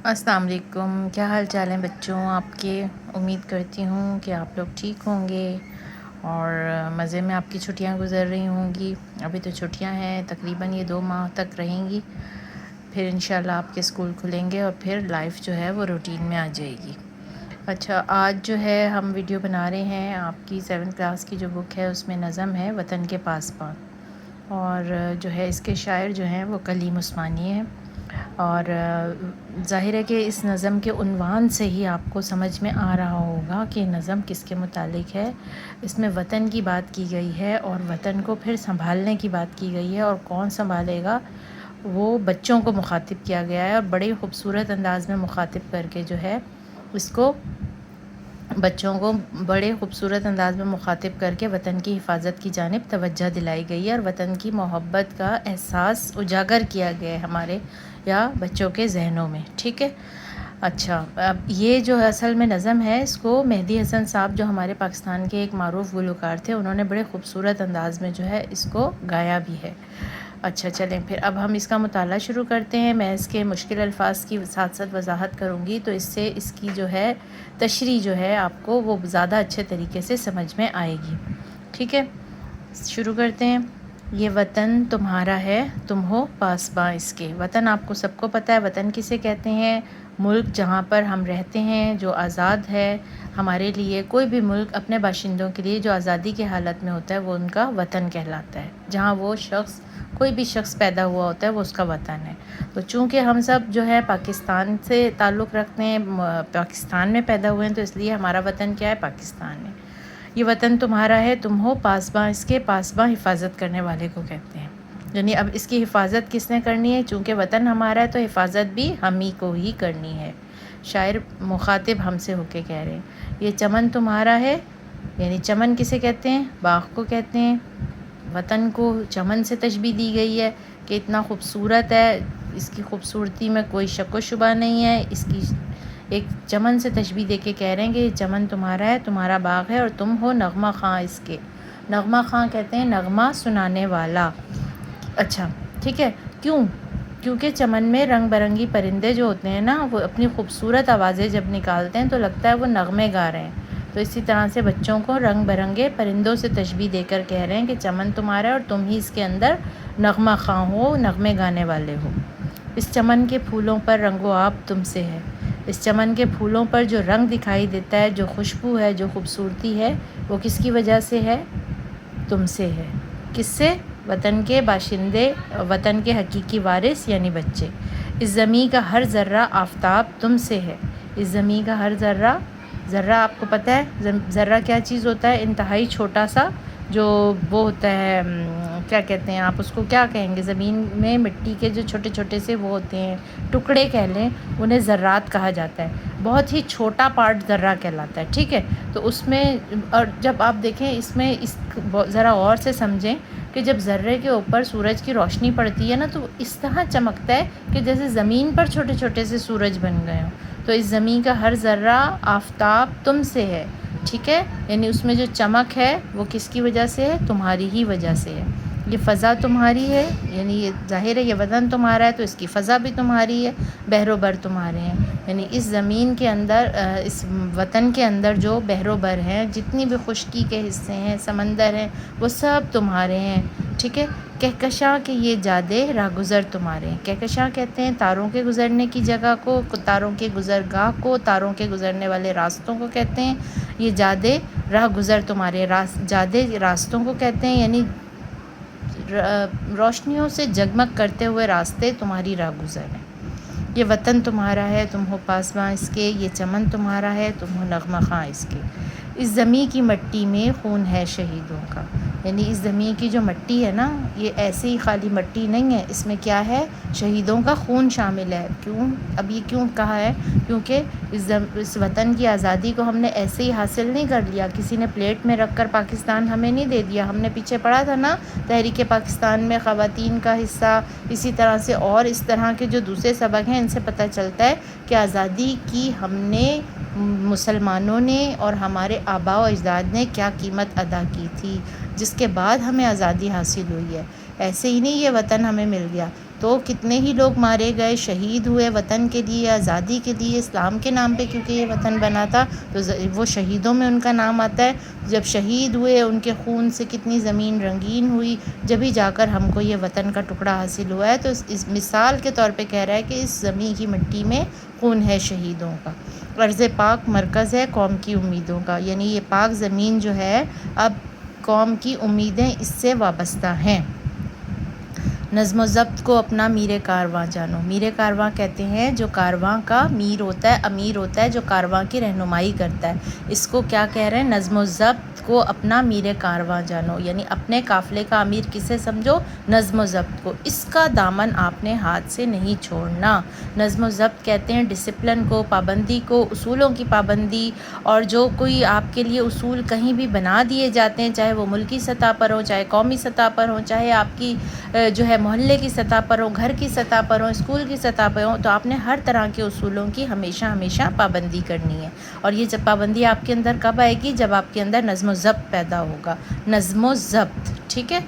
السلام علیکم، کیا حال چال ہیں بچوں آپ کے؟ امید کرتی ہوں کہ آپ لوگ ٹھیک ہوں گے اور مزے میں آپ کی چھٹیاں گزر رہی ہوں گی۔ ابھی تو چھٹیاں ہیں، تقریباً یہ 2 ماہ تک رہیں گی، پھر انشاءاللہ آپ کے اسکول کھلیں گے اور پھر لائف جو ہے وہ روٹین میں آ جائے گی۔ اچھا، آج جو ہے ہم ویڈیو بنا رہے ہیں، آپ کی 7 کلاس کی جو بک ہے اس میں نظم ہے وطن کے پاسباں، اور جو ہے اس کے شاعر جو ہیں وہ کلیم عثمانی ہیں۔ اور ظاہر ہے کہ اس نظم کے عنوان سے ہی آپ کو سمجھ میں آ رہا ہوگا کہ نظم کس کے متعلق ہے۔ اس میں وطن کی بات کی گئی ہے اور وطن کو پھر سنبھالنے کی بات کی گئی ہے، اور کون سنبھالے گا، وہ بچوں کو مخاطب کیا گیا ہے، اور بڑے خوبصورت انداز میں مخاطب کر کے جو ہے اس کو بچوں کو بڑے خوبصورت انداز میں مخاطب کر کے وطن کی حفاظت کی جانب توجہ دلائی گئی ہے، اور وطن کی محبت کا احساس اجاگر کیا گیا ہے ہمارے یا بچوں کے ذہنوں میں، ٹھیک ہے۔ اچھا، اب یہ جو اصل میں نظم ہے، اس کو مہدی حسن صاحب جو ہمارے پاکستان کے ایک معروف گلوکار تھے، انہوں نے بڑے خوبصورت انداز میں جو ہے اس کو گایا بھی ہے۔ اچھا چلیں پھر اب ہم اس کا مطالعہ شروع کرتے ہیں۔ میں اس کے مشکل الفاظ کی ساتھ ساتھ وضاحت کروں گی، تو اس سے اس کی جو ہے تشریح جو ہے آپ کو وہ زیادہ اچھے طریقے سے سمجھ میں آئے گی، ٹھیک ہے۔ شروع کرتے ہیں۔ یہ وطن تمہارا ہے، تم ہو پاسباں اس کے۔ وطن آپ کو سب کو پتہ ہے، وطن کسے کہتے ہیں؟ ملک جہاں پر ہم رہتے ہیں، جو آزاد ہے ہمارے لیے۔ کوئی بھی ملک اپنے باشندوں کے لیے جو آزادی کی حالت میں ہوتا ہے وہ ان کا وطن کہلاتا ہے، جہاں وہ شخص کوئی بھی شخص پیدا ہوا ہوتا ہے وہ اس کا وطن ہے۔ تو چونکہ ہم سب جو ہے پاکستان سے تعلق رکھتے ہیں، پاکستان میں پیدا ہوئے ہیں، تو اس لیے ہمارا وطن کیا ہے؟ پاکستان ہے۔ یہ وطن تمہارا ہے، تم ہو پاسباں اس کے۔ پاسباں حفاظت کرنے والے کو کہتے ہیں، یعنی اب اس کی حفاظت کس نے کرنی ہے؟ چونکہ وطن ہمارا ہے تو حفاظت بھی ہم ہی کو ہی کرنی ہے۔ شاعر مخاطب ہم سے ہو کے کہہ رہے ہیں، یہ چمن تمہارا ہے، یعنی چمن کسے کہتے ہیں؟ باغ کو کہتے ہیں۔ وطن کو چمن سے تشبیہ دی گئی ہے کہ اتنا خوبصورت ہے، اس کی خوبصورتی میں کوئی شک و شبہ نہیں ہے۔ اس کی ایک چمن سے تشبیہ دے کے کہہ رہے ہیں کہ یہ چمن تمہارا ہے، تمہارا باغ ہے، اور تم ہو نغمہ خواں اس کے۔ نغمہ خواں کہتے ہیں نغمہ سنانے والا۔ اچھا ٹھیک ہے، کیوں؟ کیونکہ چمن میں رنگ برنگی پرندے جو ہوتے ہیں نا، وہ اپنی خوبصورت آوازیں جب نکالتے ہیں تو لگتا ہے وہ نغمے گا رہے ہیں۔ تو اسی طرح سے بچوں کو رنگ برنگے پرندوں سے تشبیہ دے کر کہہ رہے ہیں کہ چمن تمہارا ہے اور تم ہی اس کے اندر نغمہ خواں ہو، نغمے گانے والے ہو۔ اس چمن کے پھولوں پر رنگ و آب تم سے ہے۔ اس چمن کے پھولوں پر جو رنگ دکھائی دیتا ہے، جو خوشبو ہے، جو خوبصورتی ہے، وہ کس کی وجہ سے ہے؟ تم سے ہے۔ کس سے؟ وطن کے باشندے، وطن کے حقیقی وارث یعنی بچے۔ اس زمیں کا ہر ذرہ آفتاب تم سے ہے۔ اس زمیں کا ہر ذرہ، ذرہ آپ کو پتہ ہے ذرہ کیا چیز ہوتا ہے؟ انتہائی چھوٹا سا جو وہ ہوتا ہے، کیا کہتے ہیں آپ اس کو، کیا کہیں گے، زمین میں مٹی کے جو چھوٹے چھوٹے سے وہ ہوتے ہیں ٹکڑے کہہ لیں، انہیں ذرات کہا جاتا ہے۔ بہت ہی چھوٹا پارٹ ذرہ کہلاتا ہے، ٹھیک ہے۔ تو اس میں، اور جب آپ دیکھیں اس میں ذرا اور سے سمجھیں کہ جب ذرے کے اوپر سورج کی روشنی پڑتی ہے نا، تو وہ اس طرح چمکتا ہے کہ جیسے زمین پر چھوٹے چھوٹے سے سورج بن گئے ہوں۔ تو اس زمین کا ہر ذرہ آفتاب تم سے ہے، ٹھیک ہے، یعنی اس میں جو چمک ہے وہ کس کی وجہ سے ہے؟ تمہاری ہی وجہ سے ہے۔ یہ فضا تمہاری ہے، یعنی یہ ظاہر ہے یہ وطن تمہارا ہے تو اس کی فضا بھی تمہاری ہے، بحر و بر تمہارے ہیں، یعنی اس زمین کے اندر، اس وطن کے اندر جو بحر و بر ہیں، جتنی بھی خشکی کے حصے ہیں، سمندر ہیں، وہ سب تمہارے ہیں، ٹھیک ہے۔ کہکشاں کے یہ جادے راہ گزر تمہارے ہیں۔ کہکشاں کہتے ہیں تاروں کے گزرنے کی جگہ کو، تاروں کے گزرگاہ کو، تاروں کے گزرنے والے راستوں کو کہتے ہیں۔ یہ جادے راہ گزر تمہارے، جادے راستوں کو کہتے ہیں، یعنی روشنیوں سے جگمگ کرتے ہوئے راستے تمہاری راہ گزر ہیں۔ یہ وطن تمہارا ہے، تم ہو پاسباں اس کے۔ یہ چمن تمہارا ہے، تم ہو نغمہ خواں اس کے۔ اس زمیں کی مٹی میں خون ہے شہیدوں کا، یعنی اس زمیں کی جو مٹی ہے نا، یہ ایسے ہی خالی مٹی نہیں ہے، اس میں کیا ہے؟ شہیدوں کا خون شامل ہے۔ کیوں؟ اب یہ کیوں کہا ہے؟ کیونکہ اس وطن کی آزادی کو ہم نے ایسے ہی حاصل نہیں کر لیا، کسی نے پلیٹ میں رکھ کر پاکستان ہمیں نہیں دے دیا۔ ہم نے پیچھے پڑھا تھا نا تحریک پاکستان میں خواتین کا حصہ، اسی طرح سے اور اس طرح کے جو دوسرے سبق ہیں، ان سے پتہ چلتا ہے کہ آزادی کی ہم نے، مسلمانوں نے اور ہمارے آباء و اجداد نے کیا قیمت ادا کی تھی، جس کے بعد ہمیں آزادی حاصل ہوئی ہے۔ ایسے ہی نہیں یہ وطن ہمیں مل گیا، تو کتنے ہی لوگ مارے گئے، شہید ہوئے وطن کے لیے، آزادی کے لیے، اسلام کے نام پہ، کیونکہ یہ وطن بنا تھا تو وہ شہیدوں میں ان کا نام آتا ہے۔ جب شہید ہوئے ان کے خون سے کتنی زمین رنگین ہوئی، جبھی جا کر ہم کو یہ وطن کا ٹکڑا حاصل ہوا ہے۔ تو اس مثال کے طور پہ کہہ رہا ہے کہ اس زمین کی مٹی میں خون ہے شہیدوں کا۔ ارض پاک مرکز ہے قوم کی امیدوں کا، یعنی یہ پاک زمین جو ہے اب قوم کی امیدیں اس سے وابستہ ہیں۔ نظم و ضبط کو اپنا میر کارواں جانو۔ میر کارواں کہتے ہیں جو کارواں کا میر ہوتا ہے، امیر ہوتا ہے، جو کارواں کی رہنمائی کرتا ہے۔ اس کو کیا کہہ رہے ہیں؟ نظم و ضبط کو اپنا میر کارواں جانو، یعنی اپنے قافلے کا امیر کسے سمجھو؟ نظم و ضبط کو۔ اس کا دامن آپ نے ہاتھ سے نہیں چھوڑنا۔ نظم و ضبط کہتے ہیں ڈسپلن کو، پابندی کو، اصولوں کی پابندی، اور جو کوئی آپ کے لیے اصول کہیں بھی بنا دیے جاتے ہیں، چاہے وہ ملکی سطح پر ہو، چاہے قومی سطح پر ہو، چاہے آپ کی جو ہے محلے کی سطح پر ہو، گھر کی سطح پر ہو، اسکول کی سطح پر ہو، تو آپ نے ہر طرح کے اصولوں کی ہمیشہ پابندی کرنی ہے۔ اور یہ جب پابندی آپ کے اندر کب آئے گی؟ جب آپ کے اندر نظم و ضبط پیدا ہوگا۔ نظم و ضبط، ٹھیک ہے۔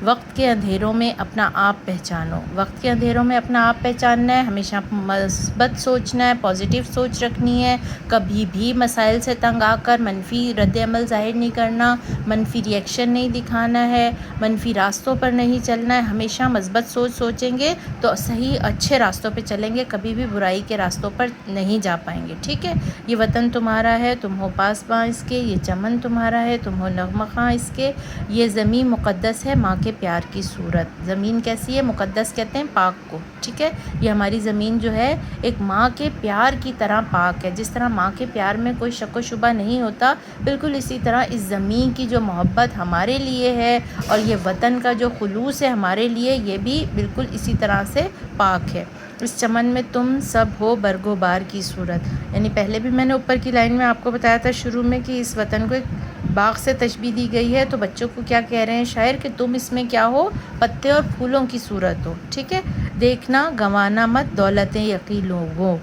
وقت کے اندھیروں میں اپنا آپ پہچانو۔ وقت کے اندھیروں میں اپنا آپ پہچاننا ہے، ہمیشہ مثبت سوچنا ہے، پازیٹیو سوچ رکھنی ہے، کبھی بھی مسائل سے تنگ آ کر منفی رد عمل ظاہر نہیں کرنا، منفی ری ایکشن نہیں دکھانا ہے، منفی راستوں پر نہیں چلنا ہے۔ ہمیشہ مثبت سوچ سوچیں گے تو صحیح اچھے راستوں پہ چلیں گے، کبھی بھی برائی کے راستوں پر نہیں جا پائیں گے، ٹھیک ہے۔ یہ وطن تمہارا ہے، تم ہو پاسباں اس کے، یہ چمن تمہارا ہے، تم ہو نغمہ خواں اس کے، یہ زمین مقدس ہے ماں کے پیار کی صورت۔ زمین کیسی ہے؟ مقدس کہتے ہیں پاک کو، ٹھیک ہے۔ یہ ہماری زمین جو ہے ایک ماں کے پیار کی طرح پاک ہے۔ جس طرح ماں کے پیار میں کوئی شک و شبہ نہیں ہوتا، بالکل اسی طرح اس زمین کی جو محبت ہمارے لیے ہے اور یہ وطن کا جو خلوص ہے ہمارے لیے، یہ بھی بالکل اسی طرح سے پاک ہے۔ اس چمن میں تم سب ہو برگ و بار کی صورت، یعنی پہلے بھی میں نے اوپر کی لائن میں آپ کو بتایا تھا شروع میں کہ اس وطن کو ایک باغ سے تشبیہ دی گئی ہے، تو بچوں کو کیا کہہ رہے ہیں شاعر کہ تم اس میں کیا ہو؟ پتے اور پھولوں کی صورت ہو، ٹھیک ہے۔ دیکھنا گنوانا مت دولتیں یقین لوگوں،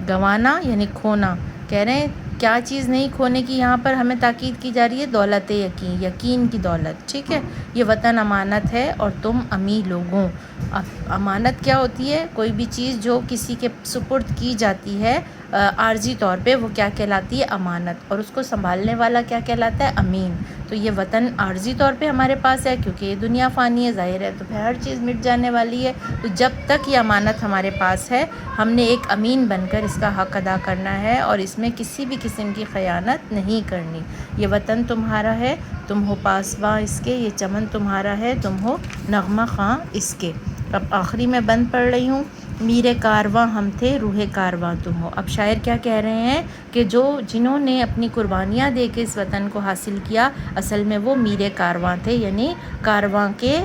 گنوانا یعنی کھونا، کہہ رہے ہیں کیا چیز نہیں کھونے کی، یہاں پر ہمیں تاکید کی جا رہی ہے دولت یقین، یقین کی دولت، ٹھیک ہے۔ یہ وطن امانت ہے اور تم امی لوگوں۔ اب امانت کیا ہوتی ہے؟ کوئی بھی چیز جو کسی کے سپرد کی جاتی ہے عارضی طور پہ، وہ کیا کہلاتی ہے؟ امانت، اور اس کو سنبھالنے والا کیا کہلاتا ہے؟ امین۔ تو یہ وطن عارضی طور پہ ہمارے پاس ہے کیونکہ یہ دنیا فانی ہے، ظاہر ہے، تو پھر ہر چیز مٹ جانے والی ہے، تو جب تک یہ امانت ہمارے پاس ہے ہم نے ایک امین بن کر اس کا حق ادا کرنا ہے اور اس میں کسی بھی قسم کی خیانت نہیں کرنی۔ یہ وطن تمہارا ہے، تم ہو پاسباں اس کے، یہ چمن تمہارا ہے، تم ہو نغمہ خواں اس کے۔ اب آخری میں بند پڑھ رہی ہوں، میر کارواں ہم تھے روح کارواں تم ہو۔ اب شاعر کیا کہہ رہے ہیں کہ جنہوں نے اپنی قربانیاں دے کے اس وطن کو حاصل کیا، اصل میں وہ میر کارواں تھے، یعنی کارواں کے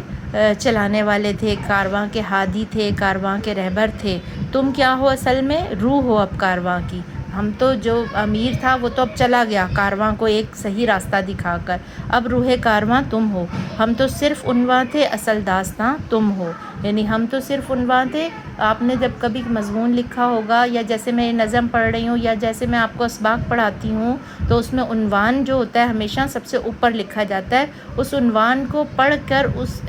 چلانے والے تھے، کارواں کے ہادی تھے، کارواں کے رہبر تھے۔ تم کیا ہو اصل میں؟ روح ہو اب کارواں کی۔ ہم تو جو امیر تھا وہ تو اب چلا گیا کارواں کو ایک صحیح راستہ دکھا کر، اب روح کارواں تم ہو۔ ہم تو صرف عنواں تھے، اصل داستاں تم ہو، یعنی ہم تو صرف عنواں تھے۔ آپ نے جب کبھی مضمون لکھا ہوگا یا جیسے میں نظم پڑھ رہی ہوں یا جیسے میں آپ کو اسباق پڑھاتی ہوں تو اس میں عنوان جو ہوتا ہے ہمیشہ سب سے اوپر لکھا جاتا ہے۔ اس عنوان کو پڑھ کر اس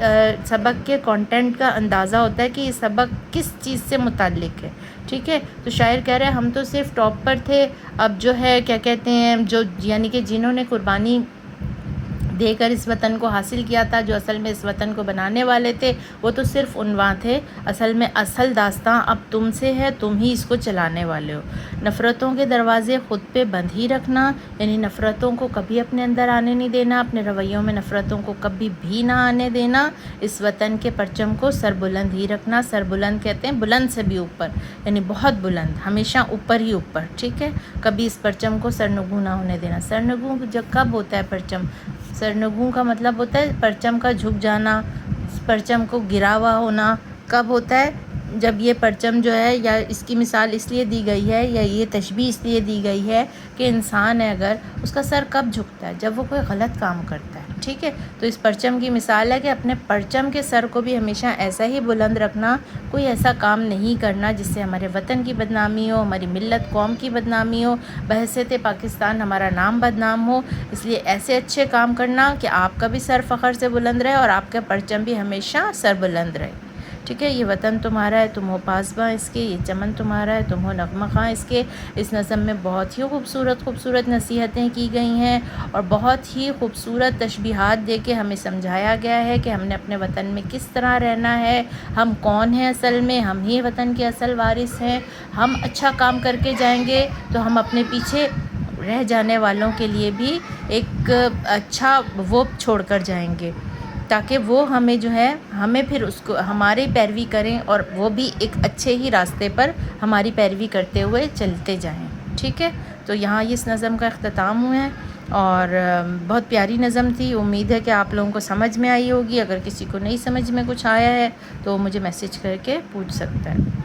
سبق کے کنٹینٹ کا اندازہ ہوتا ہے کہ یہ سبق کس چیز سے متعلق ہے، ٹھیک ہے۔ تو شاعر کہہ رہے ہیں ہم تو صرف ٹاپ پر تھے، اب جو ہے کیا کہتے ہیں جو یعنی کہ جنہوں نے قربانی دے کر اس وطن کو حاصل کیا تھا، جو اصل میں اس وطن کو بنانے والے تھے، وہ تو صرف عنواں تھے، اصل میں اصل داستاں اب تم سے ہے، تم ہی اس کو چلانے والے ہو۔ نفرتوں کے دروازے خود پہ بند ہی رکھنا، یعنی نفرتوں کو کبھی اپنے اندر آنے نہیں دینا، اپنے رویوں میں نفرتوں کو کبھی بھی نہ آنے دینا، اس وطن کے پرچم کو سر بلند ہی رکھنا۔ سر بلند کہتے ہیں بلند سے بھی اوپر، یعنی بہت بلند، ہمیشہ اوپر ہی اوپر، ٹھیک ہے۔ کبھی اس پرچم کو سرنگوں نہ ہونے دینا۔ سرنگوں جب کب ہوتا ہے پرچم؟ سرنگوں کا مطلب ہوتا ہے پرچم کا جھک جانا، پرچم کو گرا ہوا ہونا کب ہوتا ہے؟ جب یہ پرچم جو ہے، یا اس کی مثال اس لیے دی گئی ہے یا یہ تشبیہ اس لیے دی گئی ہے کہ انسان ہے اگر اس کا سر کب جھکتا ہے؟ جب وہ کوئی غلط کام کرتا ہے، ٹھیک ہے۔ تو اس پرچم کی مثال ہے کہ اپنے پرچم کے سر کو بھی ہمیشہ ایسا ہی بلند رکھنا، کوئی ایسا کام نہیں کرنا جس سے ہمارے وطن کی بدنامی ہو، ہماری ملت قوم کی بدنامی ہو، بحیثیت پاکستان ہمارا نام بدنام ہو۔ اس لیے ایسے اچھے کام کرنا کہ آپ کا بھی سر فخر سے بلند رہے اور آپ کا پرچم بھی ہمیشہ سر بلند رہے، ٹھیک ہے، یہ وطن تمہارا ہے تم ہو پاسباں اس کے، یہ چمن تمہارا ہے تم ہو نغمہ خواں اس کے۔ اس نظم میں بہت ہی خوبصورت نصیحتیں کی گئی ہیں اور بہت ہی خوبصورت تشبیہات دے کے ہمیں سمجھایا گیا ہے کہ ہم نے اپنے وطن میں کس طرح رہنا ہے، ہم کون ہیں اصل میں، ہم ہی وطن کے اصل وارث ہیں۔ ہم اچھا کام کر کے جائیں گے تو ہم اپنے پیچھے رہ جانے والوں کے لیے بھی ایک اچھا وہ چھوڑ کر جائیں گے، تاکہ وہ ہمیں جو ہے ہمیں پھر اس کو ہماری پیروی کریں اور وہ بھی ایک اچھے ہی راستے پر ہماری پیروی کرتے ہوئے چلتے جائیں۔ ٹھیک ہے، تو یہاں اس نظم کا اختتام ہوا ہے اور بہت پیاری نظم تھی۔ امید ہے کہ آپ لوگوں کو سمجھ میں آئی ہوگی۔ اگر کسی کو نہیں سمجھ میں کچھ آیا ہے تو مجھے میسج کر کے پوچھ سکتا ہے۔